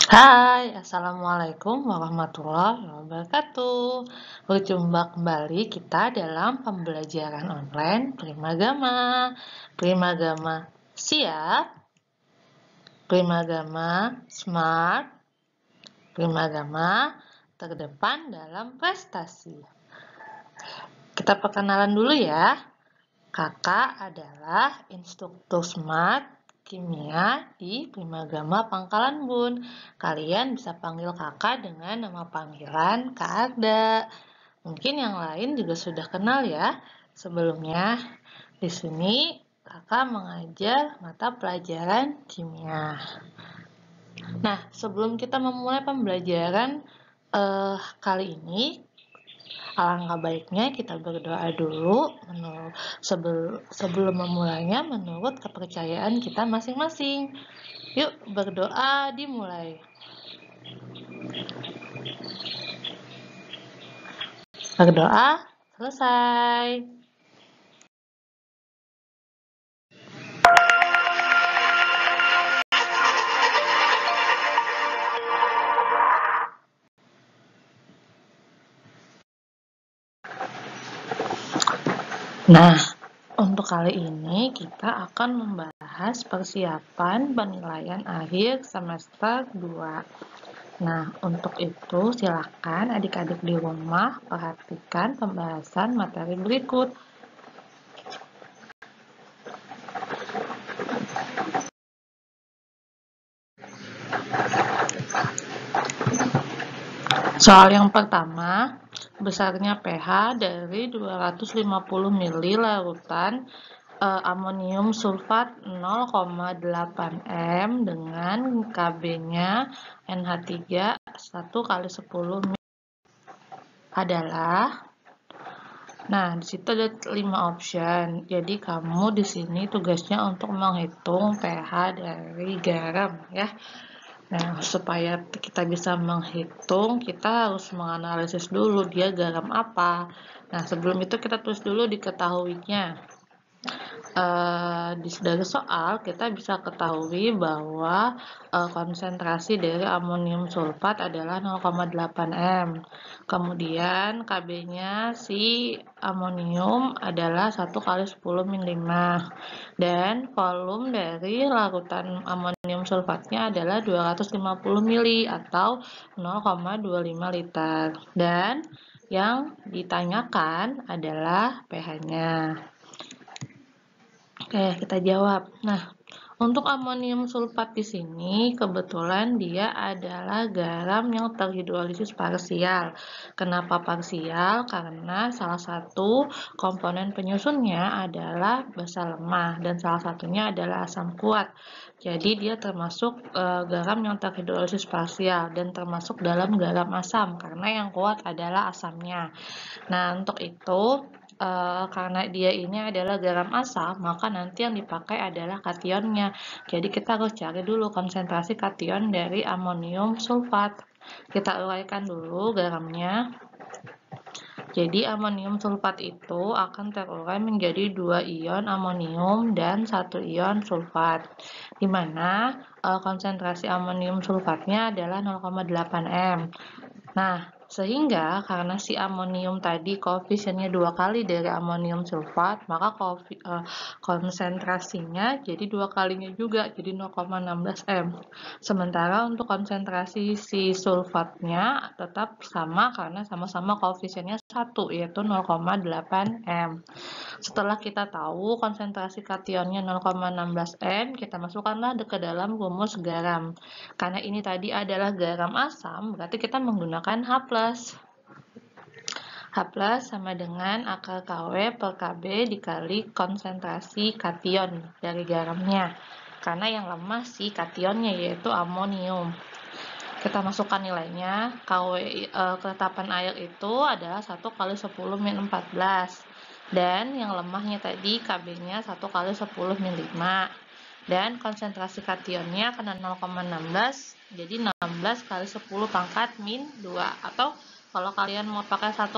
Hai, Assalamualaikum warahmatullahi wabarakatuh. Berjumpa kembali kita dalam pembelajaran online Primagama. Primagama siap, Primagama smart, Primagama terdepan dalam prestasi. Kita perkenalan dulu ya. Kakak adalah instruktur smart kimia di Primagama Pangkalan Bun. Kalian bisa panggil kakak dengan nama panggilan Kak Arda. Mungkin yang lain juga sudah kenal ya. Sebelumnya, di sini kakak mengajar mata pelajaran kimia. Nah, sebelum kita memulai pembelajaran kali ini, alangkah baiknya kita berdoa dulu sebelum memulainya menurut kepercayaan kita masing-masing. Yuk berdoa dimulai. Berdoa selesai. Nah, untuk kali ini kita akan membahas persiapan penilaian akhir semester 2. Nah, untuk itu silakan adik-adik di rumah perhatikan pembahasan materi berikut. Soal yang pertama, besarnya pH dari 250 ml larutan amonium sulfat 0,8 m dengan Kb-nya NH3 1 kali 10 ml adalah. Nah, di situ ada 5 option. Jadi kamu di sini tugasnya untuk menghitung pH dari garam ya. Nah, supaya kita bisa menghitung, kita harus menganalisis dulu dia garam apa. Nah, sebelum itu kita tulis dulu diketahuinya. Dari soal kita bisa ketahui bahwa konsentrasi dari amonium sulfat adalah 0,8 m. Kemudian Kb-nya si amonium adalah 1 kali 10 ml. Dan volume dari larutan amonium sulfatnya adalah 250 ml atau 0,25 liter. Dan yang ditanyakan adalah pH-nya. Oke, kita jawab. Nah, untuk amonium sulfat di sini kebetulan dia adalah garam yang terhidrolisis parsial. Kenapa parsial? Karena salah satu komponen penyusunnya adalah basa lemah dan salah satunya adalah asam kuat. Jadi dia termasuk garam yang terhidrolisis parsial dan termasuk dalam garam asam karena yang kuat adalah asamnya. Nah, untuk itu karena dia ini adalah garam asam, maka nanti yang dipakai adalah kationnya. Jadi kita harus cari dulu konsentrasi kation dari amonium sulfat. Kita uraikan dulu garamnya. Jadi amonium sulfat itu akan terurai menjadi 2 ion amonium dan 1 ion sulfat. Di mana konsentrasi amonium sulfatnya adalah 0,8 m. Nah, sehingga karena si amonium tadi koefisiennya 2 kali dari amonium sulfat, maka konsentrasinya jadi 2 kalinya juga, jadi 0,16 m. Sementara untuk konsentrasi si sulfatnya tetap sama karena sama-sama koefisiennya 1, yaitu 0,8 m. Setelah kita tahu konsentrasi kationnya 0,16 m, kita masukkanlah ke dalam rumus garam. Karena ini tadi adalah garam asam, berarti kita menggunakan H+. H+ sama dengan akar KW per KB dikali konsentrasi kation dari garamnya. Karena yang lemah si kationnya yaitu amonium. Kita masukkan nilainya, KW ketetapan air itu adalah 1 kali 10 min 14. Dan yang lemahnya tadi Kb-nya 1 kali 10 min 5. Dan konsentrasi kationnya kena 0,16, jadi 16 kali 10 pangkat min 2. Atau kalau kalian mau pakai 1,6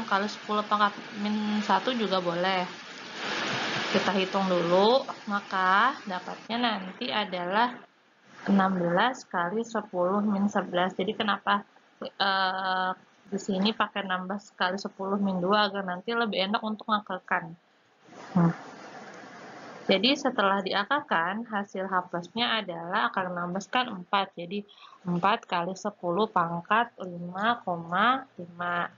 kali 10 pangkat min 1 juga boleh. Kita hitung dulu, maka dapatnya nanti adalah 16 kali 10 min 11. Jadi kenapa di sini pakai 16 kali 10 min 2 agar nanti lebih enak untuk mengakalkan. Jadi setelah diakalkan, hasil H plusnya adalah akar 16 kan 4. Jadi 4 kali 10 pangkat 5,5.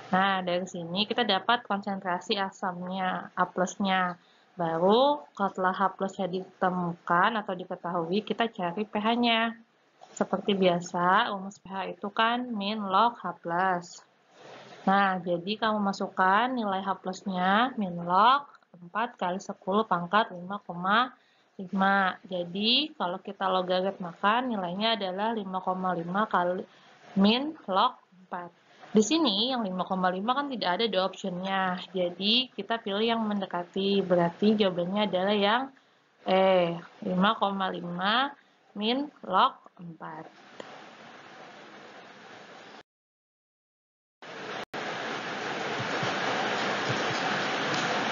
Nah, dari sini kita dapat konsentrasi asamnya, H plusnya. Baru setelah H plusnya ditemukan atau diketahui, kita cari pH-nya. Seperti biasa, rumus pH itu kan min log H plus. Nah, jadi kamu masukkan nilai H plusnya min log 4 kali 10 pangkat 5,5. Jadi, kalau kita logaritmakan, nilainya adalah 5,5 kali min log 4. Di sini, yang 5,5 kan tidak ada di optionnya. Jadi, kita pilih yang mendekati. Berarti jawabannya adalah yang 5,5 min log 4.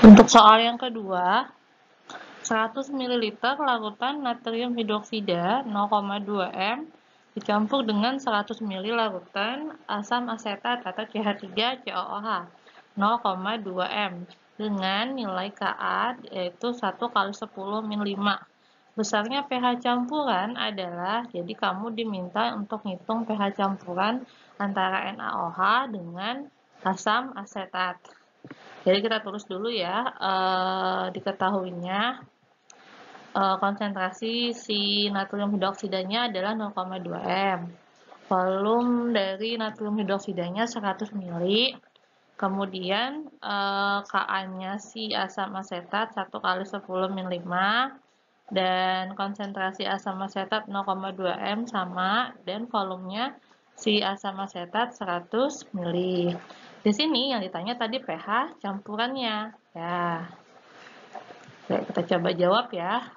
Untuk soal yang kedua, 100 ml larutan natrium hidroksida 0,2 m dicampur dengan 100 ml larutan asam asetat atau CH3COOH 0,2 m dengan nilai Ka yaitu 1 kali 10 min 5. Besarnya pH campuran adalah, jadi kamu diminta untuk ngitung pH campuran antara NaOH dengan asam asetat. Jadi kita tulis dulu ya, diketahuinya konsentrasi si natrium hidroksidanya adalah 0,2 m. Volume dari natrium hidroksidanya 100 ml. Kemudian Ka-nya si asam asetat 1 kali 10 min 5. Dan konsentrasi asam asetat 0,2 m sama, dan volumenya si asam asetat 100 ml. Di sini yang ditanya tadi pH campurannya. Ya. Oke, kita coba jawab ya.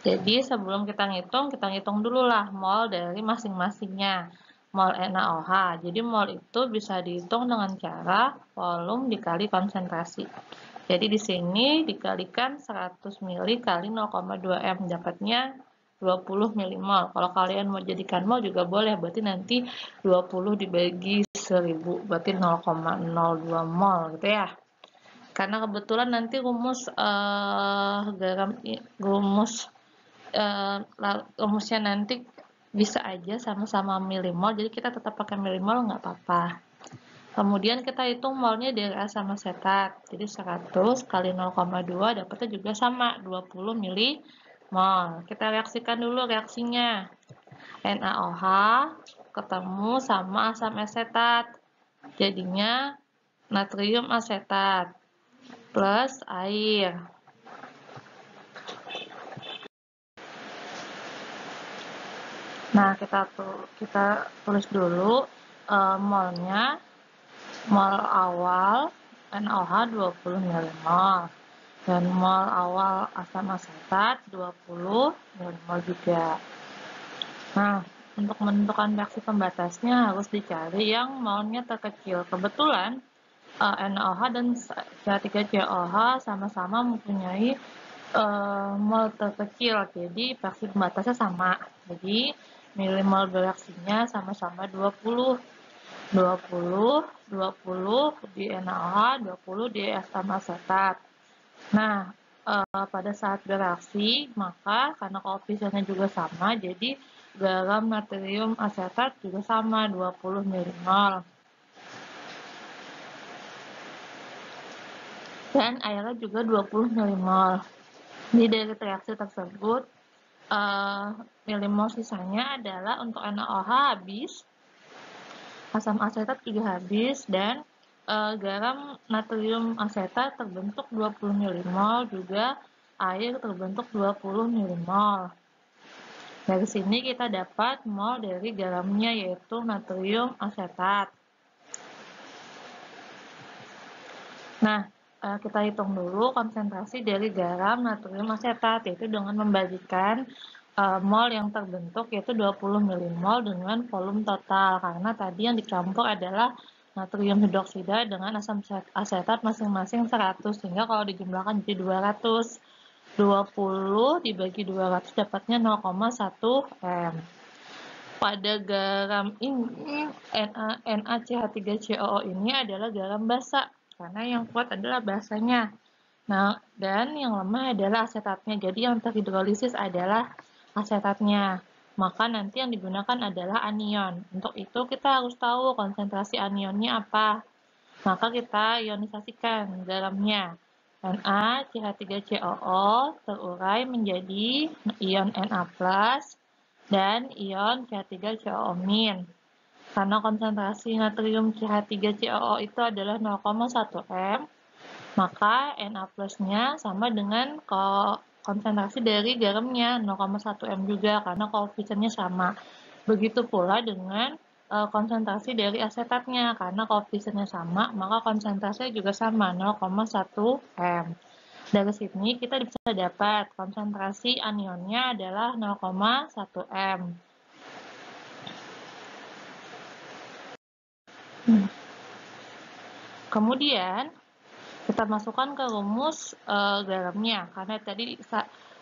Jadi sebelum kita ngitung dulu lah mol dari masing-masingnya. Mol NaOH. Jadi mol itu bisa dihitung dengan cara volume dikali konsentrasi. Jadi di sini dikalikan 100 ml kali 0,2 m, dapatnya 20 milimol. Kalau kalian mau jadikan mol juga boleh, berarti nanti 20 dibagi 1000, berarti 0,02 mol gitu ya. Karena kebetulan nanti rumusnya nanti bisa aja sama-sama milimol, jadi kita tetap pakai milimol nggak apa-apa. Kemudian kita hitung molnya dari asam asetat. Jadi 100 kali 0,2 dapatnya juga sama, 20 milimol. Kita reaksikan dulu reaksinya. NaOH ketemu sama asam asetat. Jadinya natrium asetat plus air. Nah, kita tulis dulu molnya. Mol awal NaOH 20 milimol. Dan mol awal asam asetat 20 milimol juga. Nah, untuk menentukan reaksi pembatasnya harus dicari yang molnya terkecil. Kebetulan NaOH dan CH3COOH sama-sama mempunyai mol terkecil, jadi reaksi pembatasnya sama. Jadi milimol bereaksinya sama-sama 20 di NaOH, 20 di asam asetat. Nah, pada saat bereaksi, maka karena koefisiennya juga sama, jadi garam natrium asetat juga sama, 20 milimol. Dan airnya juga 20 milimol. Jadi dari reaksi tersebut, milimol sisanya adalah untuk NaOH habis, asam asetat juga habis, dan garam natrium asetat terbentuk 20 milimol, juga air terbentuk 20 milimol. Dari sini kita dapat mol dari garamnya, yaitu natrium asetat. Nah, kita hitung dulu konsentrasi dari garam natrium asetat, yaitu dengan membagikan mol yang terbentuk, yaitu 20 milimol dengan volume total, karena tadi yang dicampur adalah natrium hidroksida dengan asam asetat masing-masing 100, sehingga kalau dijumlahkan jadi 200. 20 dibagi 200 dapatnya 0,1 M. Pada garam ini NaCH3COO ini adalah garam basa karena yang kuat adalah basanya. Nah, dan yang lemah adalah asetatnya. Jadi yang terhidrolisis adalah asetatnya. Maka nanti yang digunakan adalah anion. Untuk itu kita harus tahu konsentrasi anionnya apa. Maka kita ionisasikan garamnya. NaCH3COO terurai menjadi ion Na+, dan ion CH3COO-. Karena konsentrasi natrium CH3COO itu adalah 0,1 M, maka Na plusnya sama dengan konsentrasi dari garamnya 0,1 M juga karena koefisiennya sama. Begitu pula dengan konsentrasi dari asetatnya karena koefisiennya sama, maka konsentrasinya juga sama 0,1 M. Dari sini kita bisa dapat konsentrasi anionnya adalah 0,1 M. Kemudian kita masukkan ke rumus garamnya karena tadi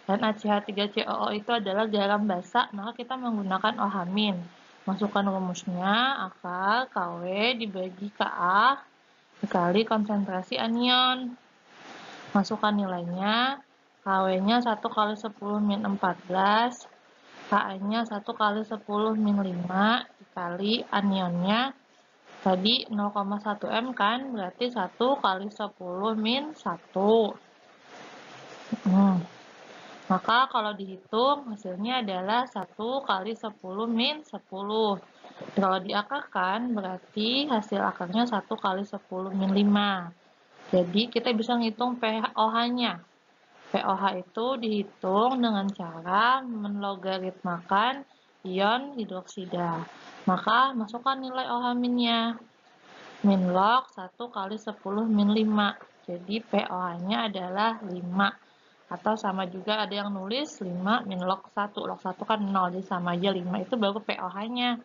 NaCH3COO itu adalah garam basa, maka kita menggunakan OH-. Masukkan rumusnya, akar Kw dibagi Ka dikali konsentrasi anion. Masukkan nilainya, Kw-nya 1 kali 10 min 14, Ka-nya 1 kali 10 min 5, dikali anionnya, tadi 0,1 M kan, berarti 1 kali 10 min 1. Maka kalau dihitung, hasilnya adalah 1 kali 10 min 10. Kalau diakarkan, berarti hasil akarnya 1 kali 10 min 5. Jadi kita bisa ngitung pOH-nya. pOH itu dihitung dengan cara menlogaritmakan ion hidroksida. Maka masukkan nilai OH-nya. Min log 1 kali 10 min 5. Jadi pOH-nya adalah 5. Atau sama juga ada yang nulis 5 min log 1. Log 1 kan 0, jadi sama aja 5. Itu baru pOH-nya.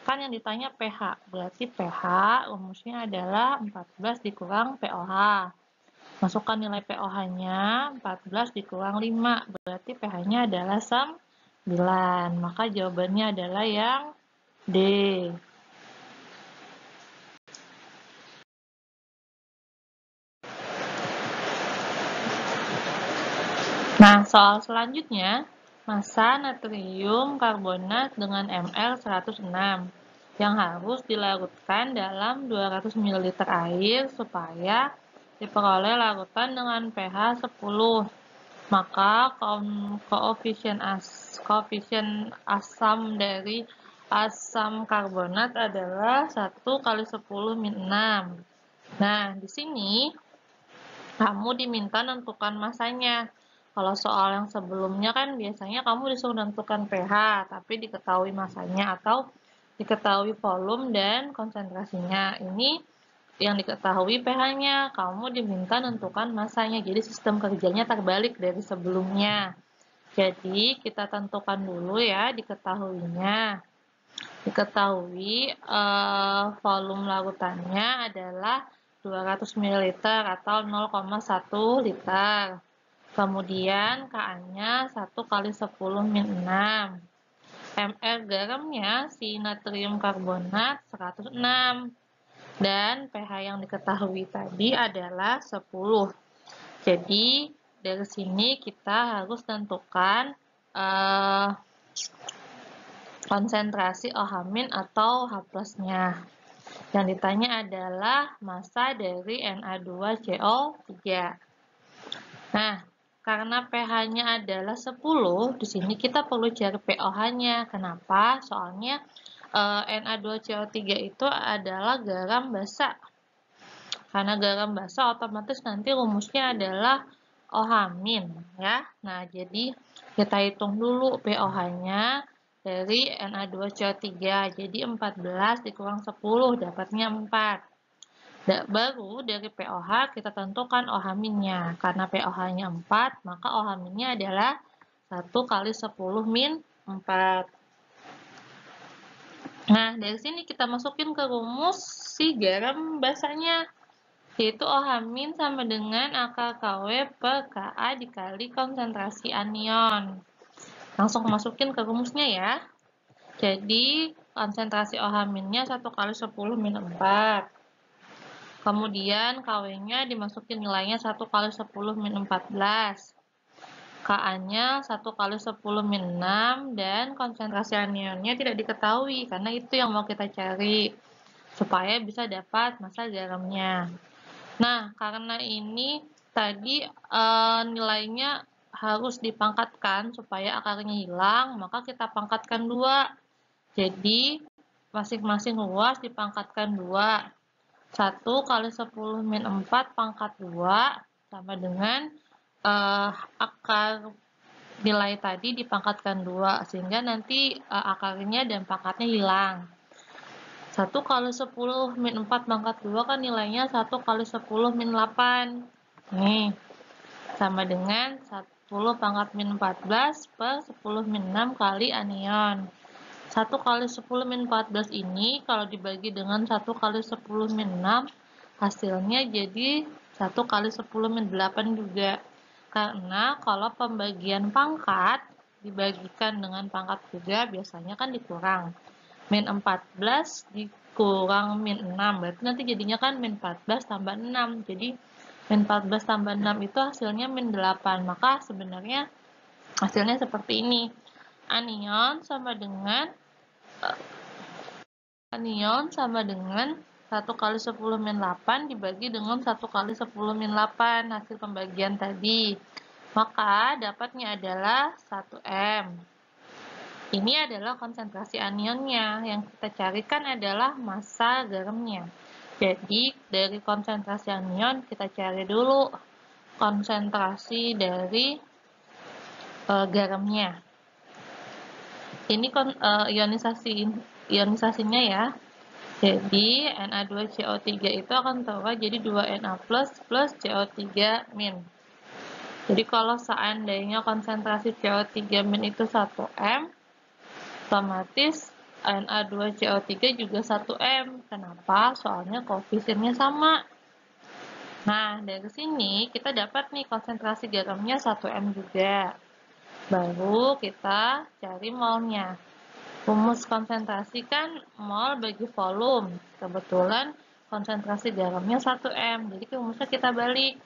Kan yang ditanya pH, berarti pH rumusnya adalah 14 dikurang pOH. Masukkan nilai pOH-nya, 14 dikurang 5, berarti pH-nya adalah 9. Maka jawabannya adalah yang D. Nah, soal selanjutnya, massa natrium karbonat dengan Ml 106 yang harus dilarutkan dalam 200 ml air supaya diperoleh larutan dengan pH 10. Maka koefisien asam dari asam karbonat adalah 1 kali 10 min 6. Nah, di sini kamu diminta menentukan masanya. Kalau soal yang sebelumnya kan biasanya kamu disuruh menentukan pH, tapi diketahui masanya atau diketahui volume dan konsentrasinya. Ini yang diketahui pH-nya, kamu diminta menentukan masanya. Jadi sistem kerjanya terbalik dari sebelumnya. Jadi kita tentukan dulu ya diketahuinya. Diketahui volume larutannya adalah 200 ml atau 0,1 liter. Kemudian Ka-nya 1 kali 10 min 6. ml garamnya si natrium karbonat 106. Dan pH yang diketahui tadi adalah 10. Jadi dari sini kita harus tentukan konsentrasi OH- atau H+-nya. Yang ditanya adalah massa dari Na2CO3. Nah, karena pH-nya adalah 10, di sini kita perlu cari pOH-nya. Kenapa? Soalnya Na2CO3 itu adalah garam basa. Karena garam basa otomatis nanti rumusnya adalah OH- ya. Nah, jadi kita hitung dulu pOH-nya dari Na2CO3. Jadi 14 dikurang 10 dapatnya 4. Baru dari pOH kita tentukan OH-nya. Karena pOH-nya 4, maka OH-nya adalah 1 kali 10 min 4. Nah, dari sini kita masukin ke rumus si garam basanya. yaitu OH- sama dengan akar KW per Ka dikali konsentrasi anion. Langsung masukin ke rumusnya ya. Jadi, konsentrasi OH-nya 1 kali 10 min 4. Kemudian, KW-nya dimasukin nilainya 1 kali 10 min 14. Ka-nya 1 kali 10 min 6, dan konsentrasi anionnya tidak diketahui, karena itu yang mau kita cari, supaya bisa dapat massa garamnya. Nah, karena ini tadi nilainya harus dipangkatkan supaya akarnya hilang, maka kita pangkatkan 2. Jadi, masing-masing ruas dipangkatkan 2. 1 kali 10 min 4 pangkat 2 sama dengan akar nilai tadi dipangkatkan 2, sehingga nanti akarnya dan pangkatnya hilang. 1 kali 10 min 4 pangkat 2 kan nilainya 1 kali 10 min 8. Nih, sama dengan 10 pangkat min 14 per 10 min 6 kali anion. 1 kali 10 min 14 ini kalau dibagi dengan 1 kali 10 min 6, hasilnya jadi 1 kali 10 min 8 juga. Karena kalau pembagian pangkat dibagikan dengan pangkat 3, biasanya kan dikurang. Min 14 dikurang min 6, berarti nanti jadinya kan min 14 tambah 6. Jadi, min 14 tambah 6 itu hasilnya min 8. Maka sebenarnya hasilnya seperti ini. Anion sama dengan 1 kali 10 min 8 dibagi dengan 1 kali 10 min 8 hasil pembagian tadi. Maka dapatnya adalah 1 M. Ini adalah konsentrasi anionnya. Yang kita carikan adalah massa garamnya. Jadi dari konsentrasi anion kita cari dulu konsentrasi dari garamnya. Ini ionisasinya ya. Jadi Na2CO3 itu akan terubah jadi 2Na plus CO3-. Jadi kalau seandainya konsentrasi CO3- itu 1M, otomatis Na2CO3 juga 1M. Kenapa? Soalnya koefisiennya sama. Nah, dari sini kita dapat nih konsentrasi garamnya 1M juga. Baru kita cari molnya. Rumus konsentrasi kan mol bagi volume. Kebetulan konsentrasi garamnya 1M. Jadi rumusnya kita balik.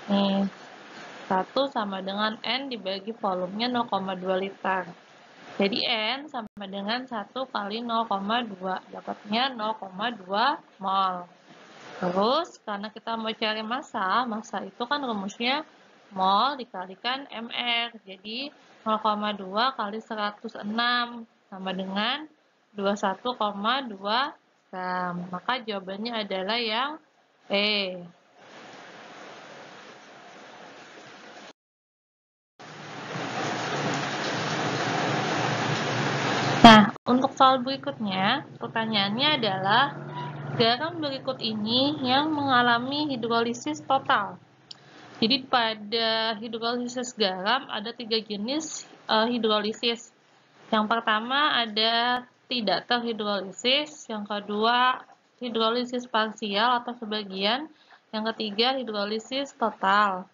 Nih, 1 sama dengan N dibagi volumenya 0,2 liter. Jadi N sama dengan 1 kali 0,2. Dapatnya 0,2 mol. Terus, karena kita mau cari massa itu kan rumusnya mol dikalikan MR. Jadi, 0,2 kali 106 sama dengan 21,2 gram. Maka jawabannya adalah yang E. Nah, untuk soal berikutnya, pertanyaannya adalah garam berikut ini yang mengalami hidrolisis total. Jadi pada hidrolisis garam ada 3 jenis hidrolisis. Yang pertama ada tidak terhidrolisis, yang kedua hidrolisis parsial atau sebagian, yang ketiga hidrolisis total.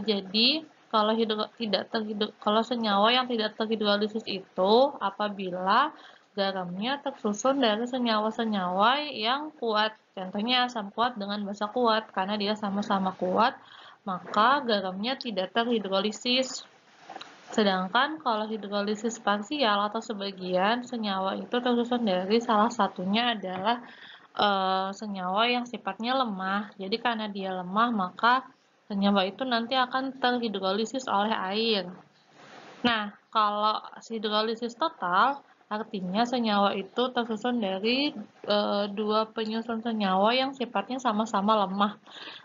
Jadi kalau senyawa yang tidak terhidrolisis itu apabila garamnya tersusun dari senyawa-senyawa yang kuat. Contohnya asam kuat dengan basa kuat. Karena dia sama-sama kuat, maka garamnya tidak terhidrolisis. Sedangkan kalau hidrolisis parsial atau sebagian, senyawa itu tersusun dari salah satunya adalah senyawa yang sifatnya lemah. Jadi karena dia lemah, maka senyawa itu nanti akan terhidrolisis oleh air. Nah, kalau hidrolisis total, artinya senyawa itu tersusun dari dua penyusun senyawa yang sifatnya sama-sama lemah.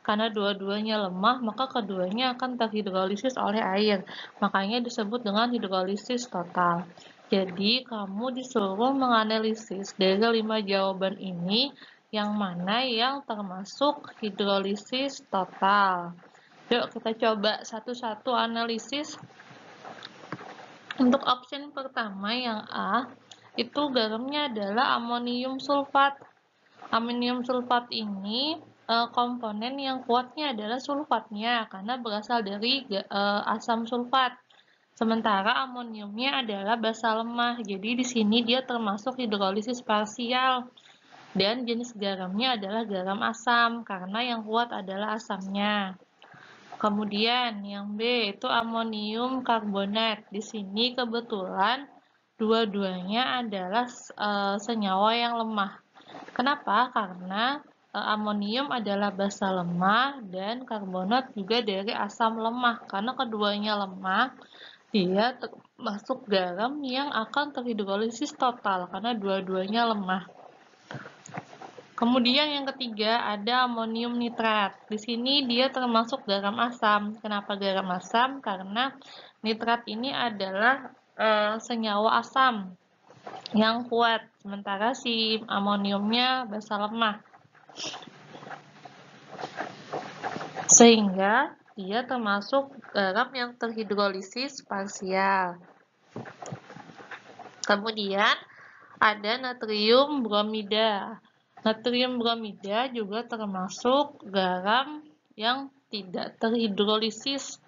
Karena dua-duanya lemah, maka keduanya akan terhidrolisis oleh air. Makanya disebut dengan hidrolisis total. Jadi, kamu disuruh menganalisis dari 5 jawaban ini, yang mana yang termasuk hidrolisis total. Yuk, kita coba satu-satu analisis. Untuk option pertama yang A, itu garamnya adalah amonium sulfat. Amonium sulfat ini komponen yang kuatnya adalah sulfatnya karena berasal dari asam sulfat. Sementara amoniumnya adalah basa lemah. Jadi di sini dia termasuk hidrolisis parsial. Dan jenis garamnya adalah garam asam karena yang kuat adalah asamnya. Kemudian yang B itu amonium karbonat. Di sini kebetulan dua-duanya adalah senyawa yang lemah. Kenapa? Karena amonium adalah basa lemah dan karbonat juga dari asam lemah. Karena keduanya lemah, dia termasuk garam yang akan terhidrolisis total karena dua-duanya lemah. Kemudian yang ketiga ada amonium nitrat. Di sini dia termasuk garam asam. Kenapa garam asam? Karena nitrat ini adalah senyawa asam yang kuat, sementara si amoniumnya basa lemah. Sehingga dia termasuk garam yang terhidrolisis parsial. Kemudian ada natrium bromida. Natrium bromida juga termasuk garam yang tidak terhidrolisis.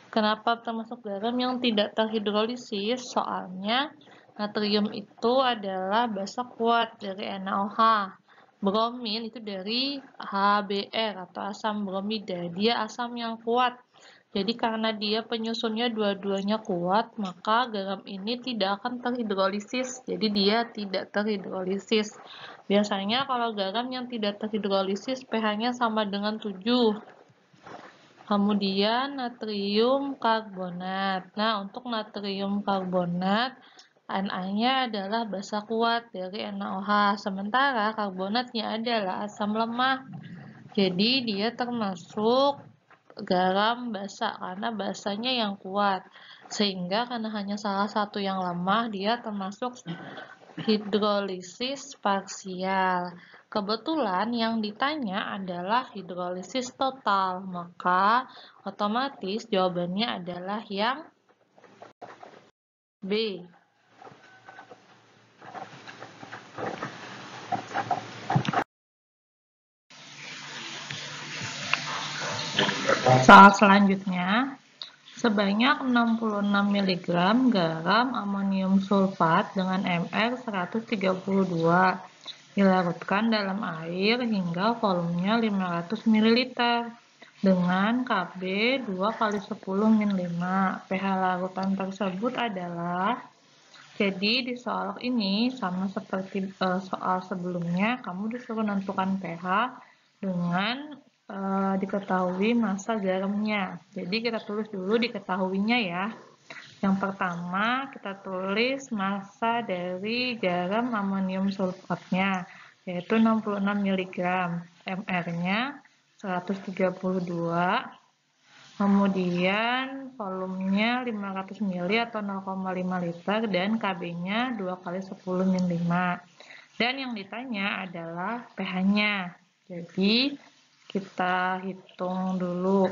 Kenapa termasuk garam yang tidak terhidrolisis? Soalnya natrium itu adalah basa kuat dari NaOH. Bromin itu dari HBr atau asam bromida. Dia asam yang kuat. Jadi karena dia penyusunnya dua-duanya kuat, maka garam ini tidak akan terhidrolisis. Jadi dia tidak terhidrolisis. Biasanya kalau garam yang tidak terhidrolisis pH-nya sama dengan 7. Kemudian natrium karbonat. Nah, untuk natrium karbonat, Na-nya adalah basa kuat dari NaOH, sementara karbonatnya adalah asam lemah. Jadi dia termasuk garam basa karena basanya yang kuat. Sehingga karena hanya salah satu yang lemah, dia termasuk hidrolisis parsial. Kebetulan yang ditanya adalah hidrolisis total, maka otomatis jawabannya adalah yang B. Soal selanjutnya, sebanyak 66 mg garam amonium sulfat dengan Mr 132 dilarutkan dalam air hingga volumenya 500 ml dengan Kb 2 kali 10 min 5. pH larutan tersebut adalah, jadi di soal ini sama seperti soal sebelumnya, kamu disuruh menentukan pH dengan diketahui massa garamnya. Jadi kita tulis dulu diketahuinya ya. Yang pertama kita tulis massa dari garam amonium sulfatnya, yaitu 66 mg, Mr-nya 132, kemudian volumenya 500 ml atau 0,5 liter, dan Kb-nya 2 kali 10 min 5. Dan yang ditanya adalah pH-nya. Jadi kita hitung dulu.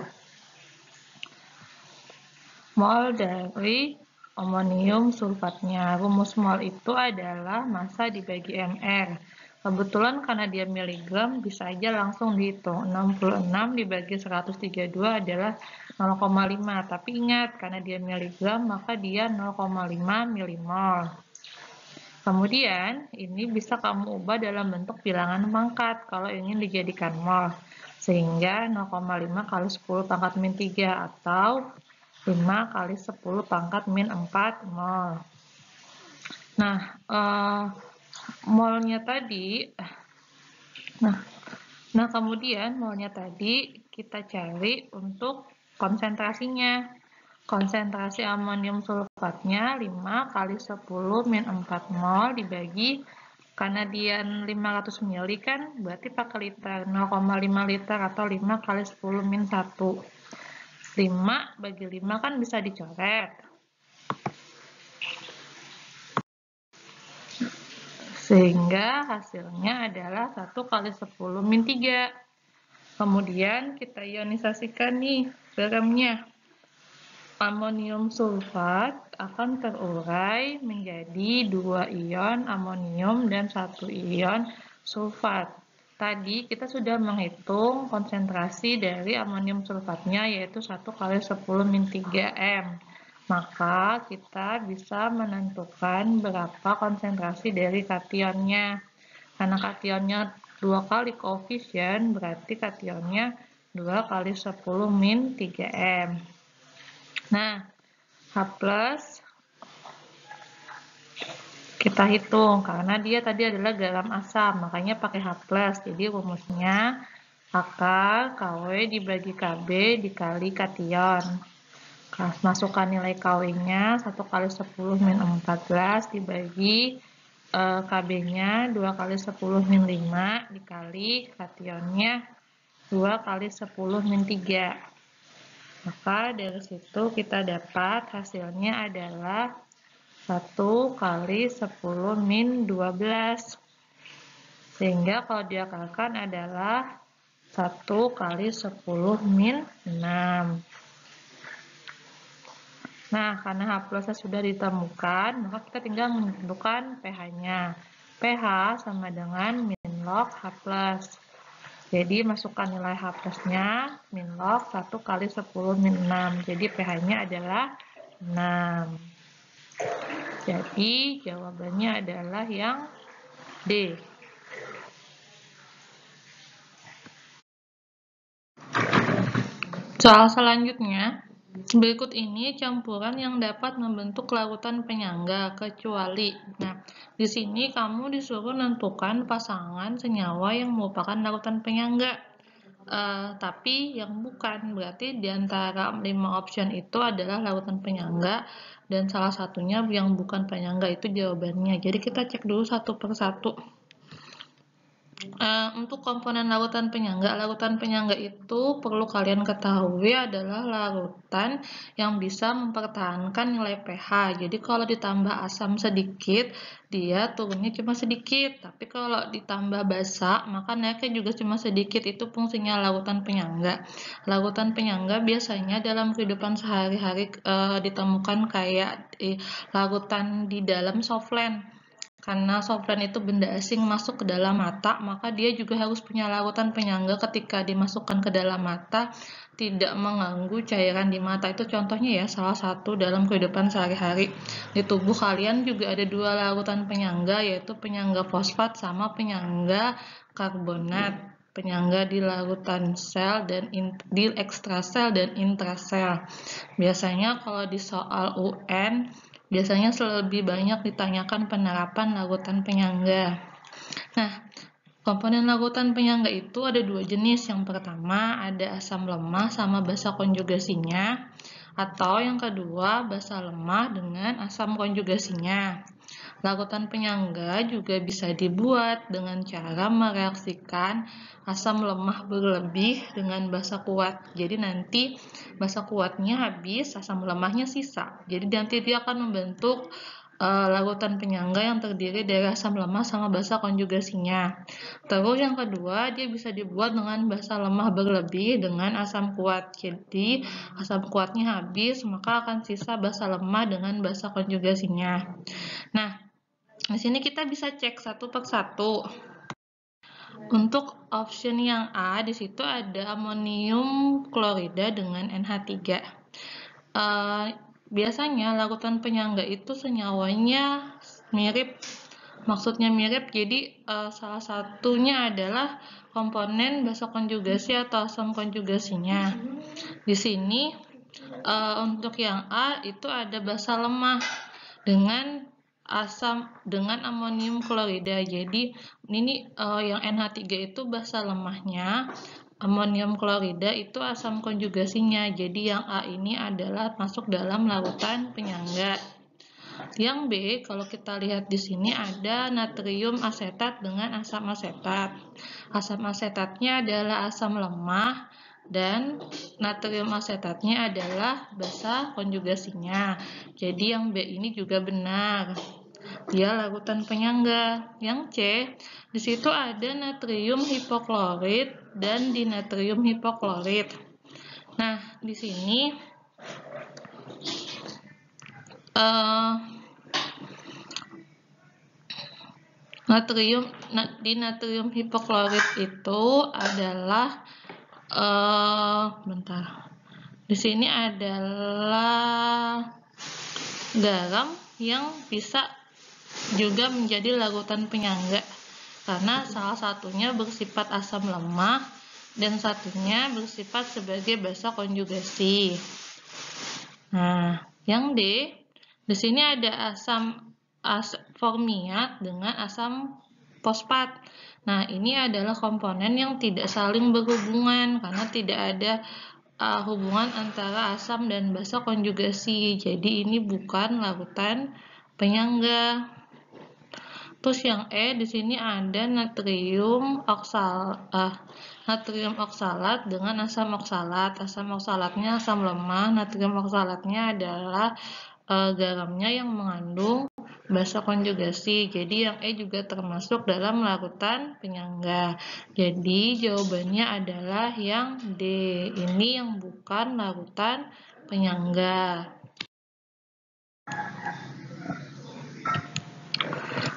Mol dari amonium sulfatnya. Rumus mol itu adalah massa dibagi Mr. Kebetulan karena dia miligram, bisa aja langsung dihitung. 66 dibagi 132 adalah 0,5. Tapi ingat, karena dia miligram, maka dia 0,5 milimol. Kemudian, ini bisa kamu ubah dalam bentuk bilangan pangkat kalau ingin dijadikan mol. Sehingga 0,5 kali 10 pangkat min 3 atau 5 kali 10 pangkat min 4 mol. Nah, molnya tadi, nah kemudian molnya tadi kita cari untuk konsentrasinya. Konsentrasi amonium sulfatnya 5 kali 10 min 4 mol dibagi, karena dia 500 ml kan, berarti pakai liter, 0,5 liter atau 5 kali 10 min 1. 5 bagi 5 kan bisa dicoret. Sehingga hasilnya adalah 1 kali 10 min 3. Kemudian kita ionisasikan nih garamnya. Amonium sulfat akan terurai menjadi 2 ion amonium dan 1 ion sulfat. tadi kita sudah menghitung konsentrasi dari amonium sulfatnya yaitu 1 kali 10 min 3 M. Maka kita bisa menentukan berapa konsentrasi dari kationnya. Karena kationnya 2 kali koefisien, berarti kationnya 2 kali 10 min 3 M. Nah, H plus kita hitung karena dia tadi adalah garam asam, makanya pakai H+. Jadi rumusnya akar KW dibagi KB dikali kation. Masukkan nilai KW-nya 1 kali 10 min 14 dibagi KB-nya 2 kali 10 min 5 dikali kationnya 2 kali 10 min 3. Maka dari situ kita dapat hasilnya adalah 1 kali 10 min 12. Sehingga kalau diakarkan adalah 1 kali 10 min 6. Nah, karena H plusnya sudah ditemukan, maka kita tinggal menentukan pH-nya. pH sama dengan min log H plus. Jadi, masukkan nilai H plusnya, min log 1 kali 10 min 6. Jadi, pH-nya adalah 6. Jadi, jawabannya adalah yang D. Soal selanjutnya, berikut ini campuran yang dapat membentuk larutan penyangga kecuali. Nah, di sini kamu disuruh menentukan pasangan senyawa yang merupakan larutan penyangga. Tapi yang bukan, berarti di antara 5 option itu adalah larutan penyangga dan salah satunya yang bukan penyangga itu jawabannya. Jadi kita cek dulu satu per satu. Untuk komponen larutan penyangga itu perlu kalian ketahui adalah larutan yang bisa mempertahankan nilai pH. Jadi kalau ditambah asam sedikit, dia turunnya cuma sedikit. Tapi kalau ditambah basa, maka naiknya juga cuma sedikit. Itu fungsinya larutan penyangga. Larutan penyangga biasanya dalam kehidupan sehari-hari ditemukan kayak larutan di dalam softland. Karena softland itu benda asing masuk ke dalam mata, maka dia juga harus punya larutan penyangga ketika dimasukkan ke dalam mata, tidak mengganggu cairan di mata. Itu contohnya ya, salah satu dalam kehidupan sehari-hari. Di tubuh kalian juga ada 2 larutan penyangga, yaitu penyangga fosfat sama penyangga karbonat. Penyangga di larutan sel dan di ekstrasel dan intrasel. Biasanya kalau di soal UN, biasanya lebih banyak ditanyakan penerapan larutan penyangga. Nah, komponen larutan penyangga itu ada 2 jenis. Yang pertama ada asam lemah sama basa konjugasinya, atau yang kedua basa lemah dengan asam konjugasinya. Larutan penyangga juga bisa dibuat dengan cara mereaksikan asam lemah berlebih dengan basa kuat. Jadi nanti basa kuatnya habis, asam lemahnya sisa. Jadi nanti dia akan membentuk larutan penyangga yang terdiri dari asam lemah sama basa konjugasinya. Terus yang kedua, dia bisa dibuat dengan basa lemah berlebih dengan asam kuat. Jadi asam kuatnya habis, maka akan sisa basa lemah dengan basa konjugasinya. Nah, di sini kita bisa cek satu per satu. Untuk option yang A, di situ ada amonium klorida dengan NH3. Biasanya larutan penyangga itu senyawanya mirip. Maksudnya mirip, jadi salah satunya adalah komponen basa konjugasi atau asam konjugasinya. Di sini untuk yang A itu ada basa lemah dengan amonium klorida. Jadi ini yang NH3 itu basa lemahnya, amonium klorida itu asam konjugasinya. Jadi yang A ini adalah masuk dalam larutan penyangga. Yang B, kalau kita lihat di sini ada natrium asetat dengan asam asetat. Asam asetatnya adalah asam lemah dan natrium asetatnya adalah basa konjugasinya. Jadi yang B ini juga benar. Dia larutan penyangga. Yang C, di situ ada natrium hipoklorit dan dinatrium hipoklorit. Nah, di sini natrium hipoklorit itu adalah Di sini adalah garam yang bisa juga menjadi larutan penyangga karena salah satunya bersifat asam lemah dan satunya bersifat sebagai basa konjugasi. Nah, yang D, di sini ada asam formiat dengan asam fosfat. Nah, ini adalah komponen yang tidak saling berhubungan karena tidak ada hubungan antara asam dan basa konjugasi. Jadi ini bukan larutan penyangga. Terus yang E, di sini ada natrium oksalat dengan asam oksalat. Asam oksalatnya asam lemah, natrium oksalatnya adalah garamnya yang mengandung basa konjugasi. Jadi yang E juga termasuk dalam larutan penyangga. Jadi jawabannya adalah yang D. Ini yang bukan larutan penyangga.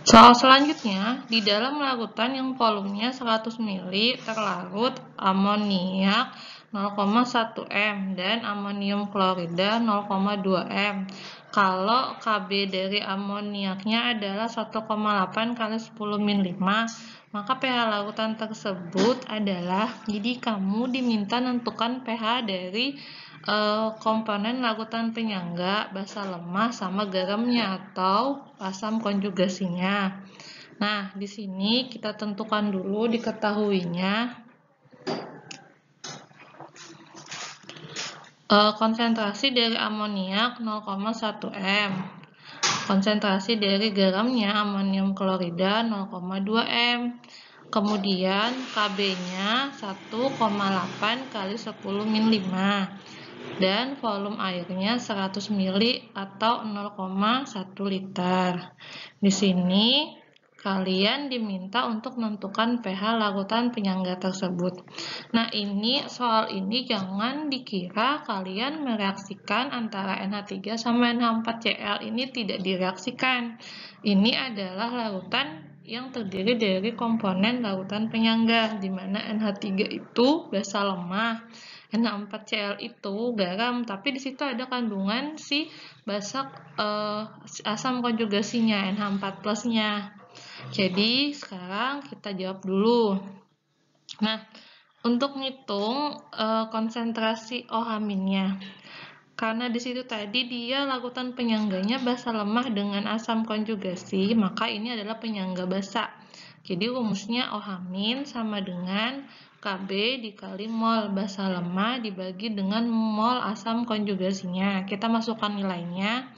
Soal selanjutnya, di dalam larutan yang volumenya 100 ml terlarut amoniak 0,1 m dan amonium klorida 0,2 m. Kalau Kb dari amoniaknya adalah 1,8 kali 10 min 5, maka pH larutan tersebut adalah, jadi kamu diminta menentukan pH dari komponen larutan penyangga, basa lemah, sama garamnya atau asam konjugasinya. Nah, di sini kita tentukan dulu diketahuinya konsentrasi dari amoniak 0,1 m. Konsentrasi dari garamnya amonium klorida 0,2 m. Kemudian Kb-nya 1,8 kali 10 min 5. Dan volume airnya 100 ml atau 0,1 liter. Di sini kalian diminta untuk menentukan pH larutan penyangga tersebut. Nah, soal ini jangan dikira kalian mereaksikan antara NH3 sama NH4Cl. Ini tidak direaksikan. Ini adalah larutan yang terdiri dari komponen larutan penyangga, di mana NH3 itu basa lemah. NH4Cl itu garam, tapi di situ ada kandungan si basa asam konjugasinya NH4+-nya. Jadi sekarang kita jawab dulu. Nah, untuk ngitung konsentrasi OH-nya, karena di situ tadi dia larutan penyangganya basa lemah dengan asam konjugasi, maka ini adalah penyangga basa. Jadi rumusnya OH- sama dengan Kb dikali mol basa lemah dibagi dengan mol asam konjugasinya. Kita masukkan nilainya.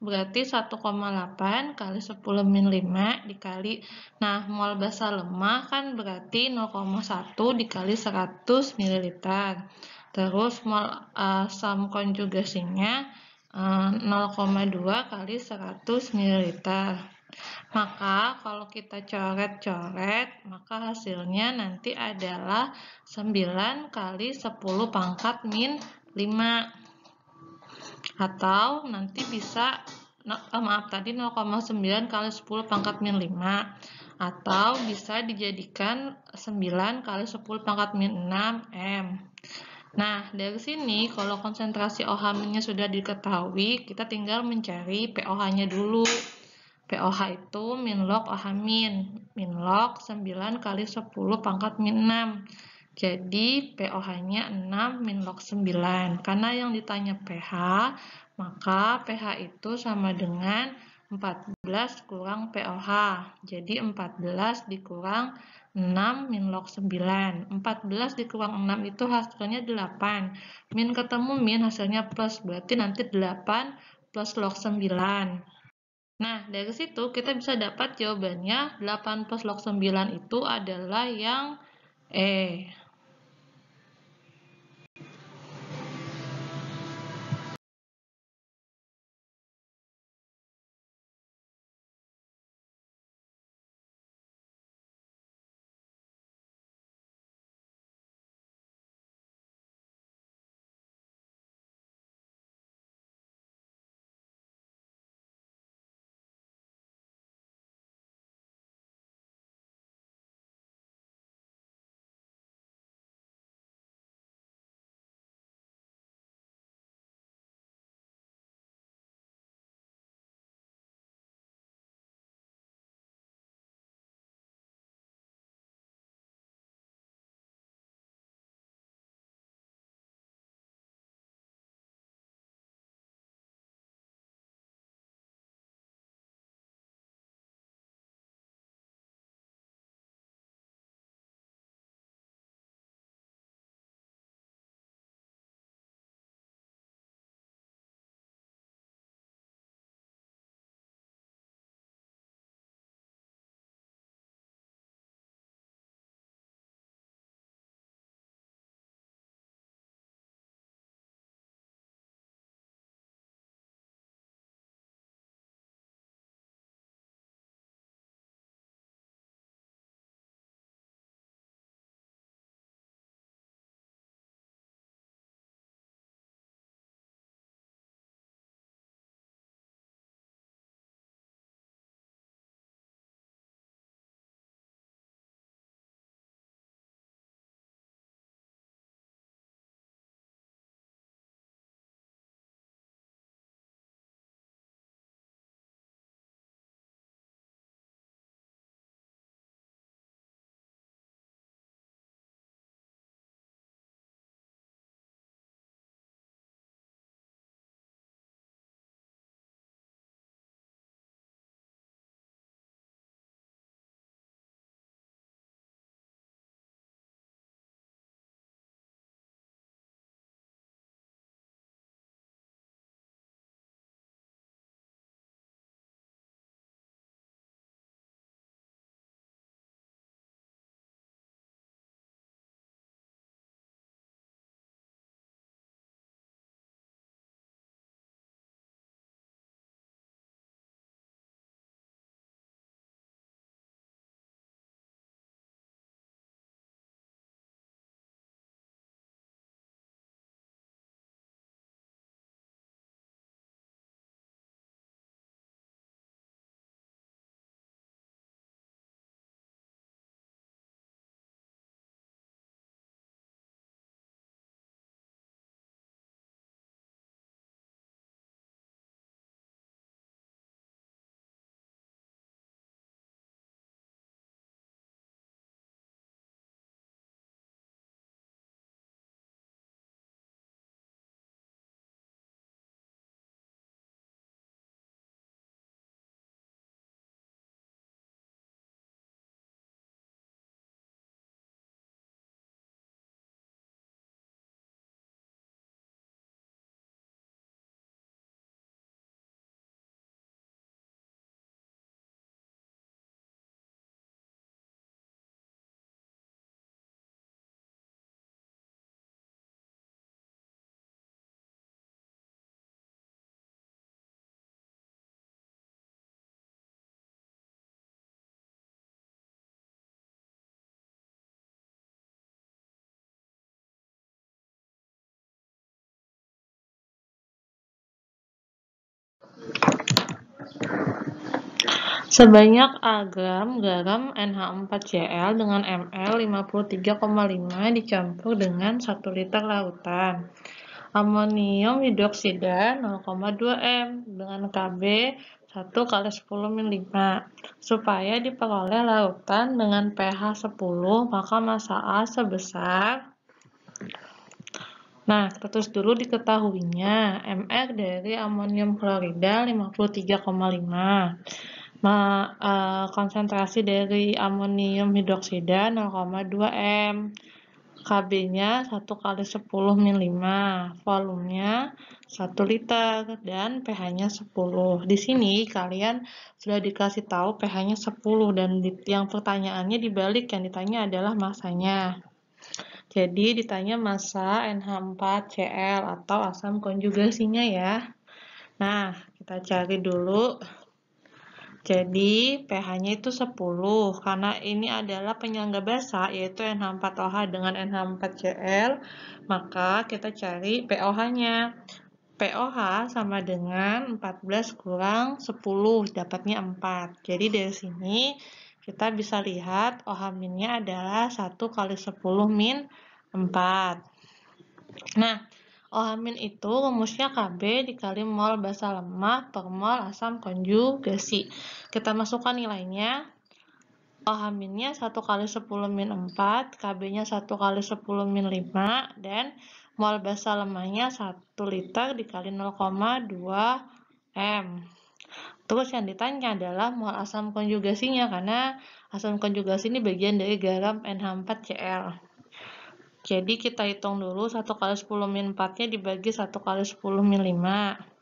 Berarti 1,8 kali 10 min 5 dikali. Nah, mol basa lemah kan berarti 0,1 dikali 100 ml. Terus mol asam konjugasinya 0,2 kali 100 ml. Maka kalau kita coret-coret, maka hasilnya nanti adalah 9 kali 10 pangkat min 5. Atau nanti bisa, 0,9 kali 10 pangkat min 5. Atau bisa dijadikan 9 kali 10 pangkat min 6 M. Nah, dari sini kalau konsentrasi OH-nya sudah diketahui, kita tinggal mencari pOH-nya dulu. pOH itu min log OH-, min log 9 kali 10 pangkat min 6. Jadi pOH-nya 6 min log 9. Karena yang ditanya pH, maka pH itu sama dengan 14 kurang pOH. Jadi 14 dikurang 6 min log 9. 14 dikurang 6 itu hasilnya 8. Min ketemu min hasilnya plus, berarti nanti 8 plus log 9. Nah, dari situ kita bisa dapat jawabannya 8 plus log 9 itu adalah yang E. Sebanyak A gram garam NH4Cl dengan Ml 53,5 dicampur dengan 1 liter lautan. Amonium hidroksida 0,2 m dengan Kb 1 kali 10 min 5. Supaya diperoleh lautan dengan pH 10, maka massa A sebesar. Nah, kita tulis dulu diketahuinya. Mr dari amonium klorida 53,5. Konsentrasi dari amonium hidroksida 0,2 m. Kb-nya 1 kali 10 min 5. Volumenya 1 liter dan pH-nya 10. Di sini kalian sudah dikasih tahu pH-nya 10 dan yang pertanyaannya dibalik, yang ditanya adalah massanya. Jadi ditanya massa NH4Cl atau asam konjugasinya ya. Nah, kita cari dulu. Jadi pH-nya itu 10, karena ini adalah penyangga basa, yaitu NH4OH dengan NH4Cl, maka kita cari POH-nya. POH sama dengan 14 kurang 10, dapatnya 4. Jadi dari sini kita bisa lihat OH-nya adalah 1 kali 10 min 4. Nah, OH- itu rumusnya Kb dikali mol basa lemah per mol asam konjugasi. Kita masukkan nilainya. OH-nya 1 kali 10 min 4, Kb-nya 1 kali 10 min 5, dan mol basa lemahnya 1 liter dikali 0,2 m. Terus yang ditanya adalah mol asam konjugasinya, karena asam konjugasi ini bagian dari garam NH4Cl. Jadi kita hitung dulu 1 kali 10 min 4-nya dibagi 1 kali 10 min 5.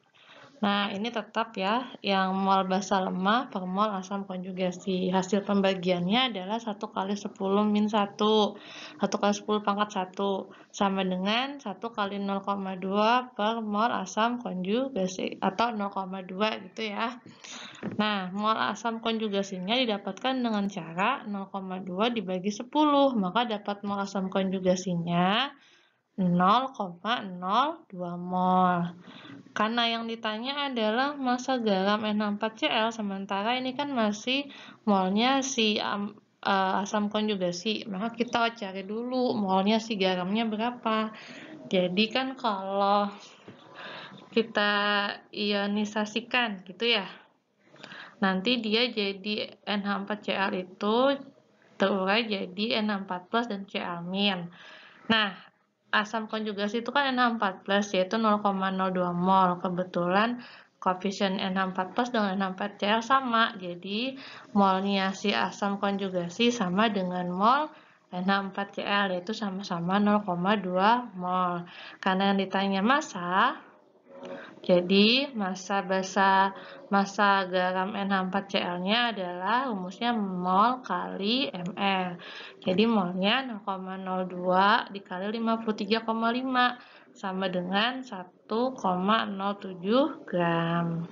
Nah, ini tetap ya, yang mol basa lemah per mol asam konjugasi. Hasil pembagiannya adalah 1 kali 10 min 1, 1 kali 10 pangkat 1, sama dengan 1 kali 0,2 per mol asam konjugasi, atau 0,2 gitu ya. Nah, mol asam konjugasinya didapatkan dengan cara 0,2 dibagi 10, maka dapat mol asam konjugasinya 0,02 mol. Karena yang ditanya adalah massa garam NH4Cl, sementara ini kan masih molnya si asam konjugasi, maka kita cari dulu molnya si garamnya berapa. Jadi kan kalau kita ionisasikan gitu ya, nanti dia jadi NH4Cl itu terurai jadi NH4+ dan Cl-. Nah, asam konjugasi itu kan NH4+, yaitu 0,02 mol. Kebetulan koefisien NH4+ dengan NH4Cl sama, jadi molnya si asam konjugasi sama dengan mol NH4Cl, yaitu sama-sama 0,2 mol. Karena yang ditanya massa, jadi massa garam NH4Cl-nya adalah rumusnya mol kali ml. Jadi molnya 0,02 dikali 53,5 sama dengan 1,07 gram.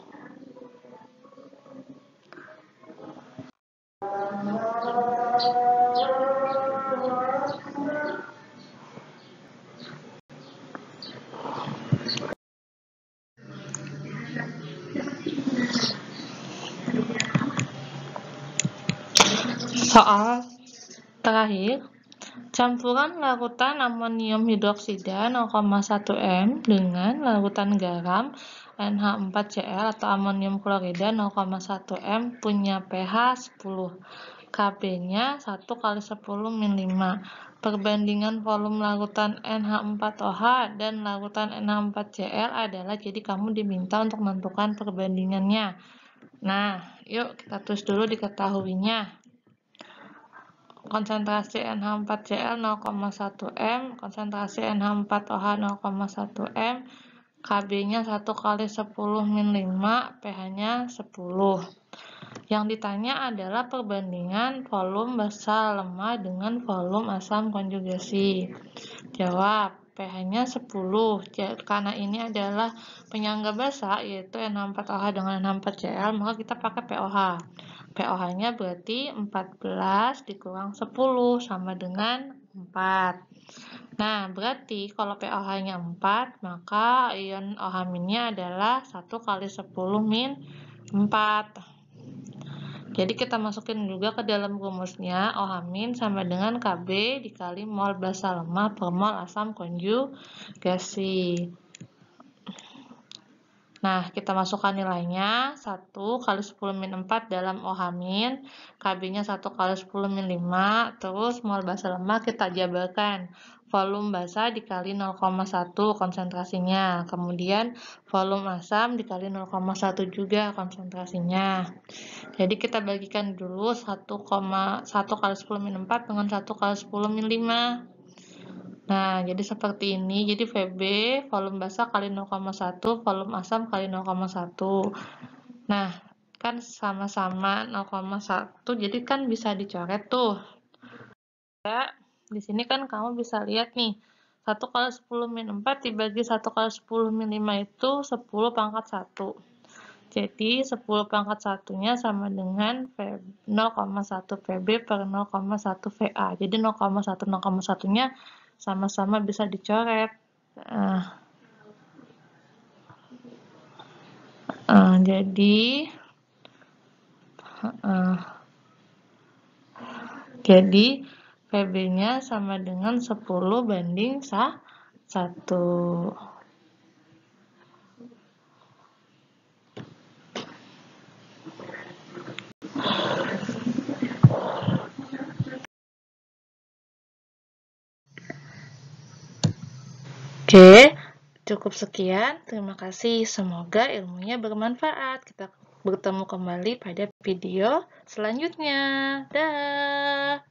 Soal terakhir, campuran larutan amonium hidroksida 0,1 m dengan larutan garam NH4Cl atau amonium klorida 0,1 m punya pH 10. Kb-nya 1 kali 10 min 5. Perbandingan volume larutan NH4OH dan larutan NH4Cl adalah, jadi kamu diminta untuk menentukan perbandingannya. Nah, yuk kita tulis dulu diketahuinya. Konsentrasi NH4Cl 0,1 m, konsentrasi NH4OH 0,1 m, Kb-nya 1 kali 10 min 5, pH-nya 10. Yang ditanya adalah perbandingan volume basa lemah dengan volume asam konjugasi. Jawab, pH-nya 10. Karena ini adalah penyangga basa, yaitu NH4OH dengan NH4Cl, maka kita pakai POH. POH-nya berarti 14 dikurang 10 sama dengan 4. Nah, berarti kalau POH-nya 4, maka ion OH-nya adalah 1 kali 10 min Jadi kita masukin juga ke dalam rumusnya OH- sama dengan KB dikali mol basa lemah per mol asam konjugasi. Nah, kita masukkan nilainya 1 kali 10 - 4 dalam OH-, KB-nya 1 kali 10 - 5, terus mol basa lemah kita jabarkan. Volume basa dikali 0,1 konsentrasinya, kemudian volume asam dikali 0,1 juga konsentrasinya. Jadi kita bagikan dulu 1 kali 10 - 4 dengan 1 kali 10 - 5. Nah, jadi seperti ini. Jadi Vb, volume basa kali 0,1, volume asam kali 0,1. Nah, kan sama-sama 0,1, jadi kan bisa dicoret tuh. Ya, di sini kan kamu bisa lihat nih, 1 kali 10 - 4 dibagi 1 kali 10 - 5 itu 10 pangkat 1. Jadi 10 pangkat 1-nya sama dengan 0,1 Vb per 0,1 Va. Jadi 0,1-nya sama-sama bisa dicoret. Jadi Vb-nya sama dengan 10 banding 1. Oke, cukup sekian. Terima kasih. Semoga ilmunya bermanfaat. Kita bertemu kembali pada video selanjutnya. Dah.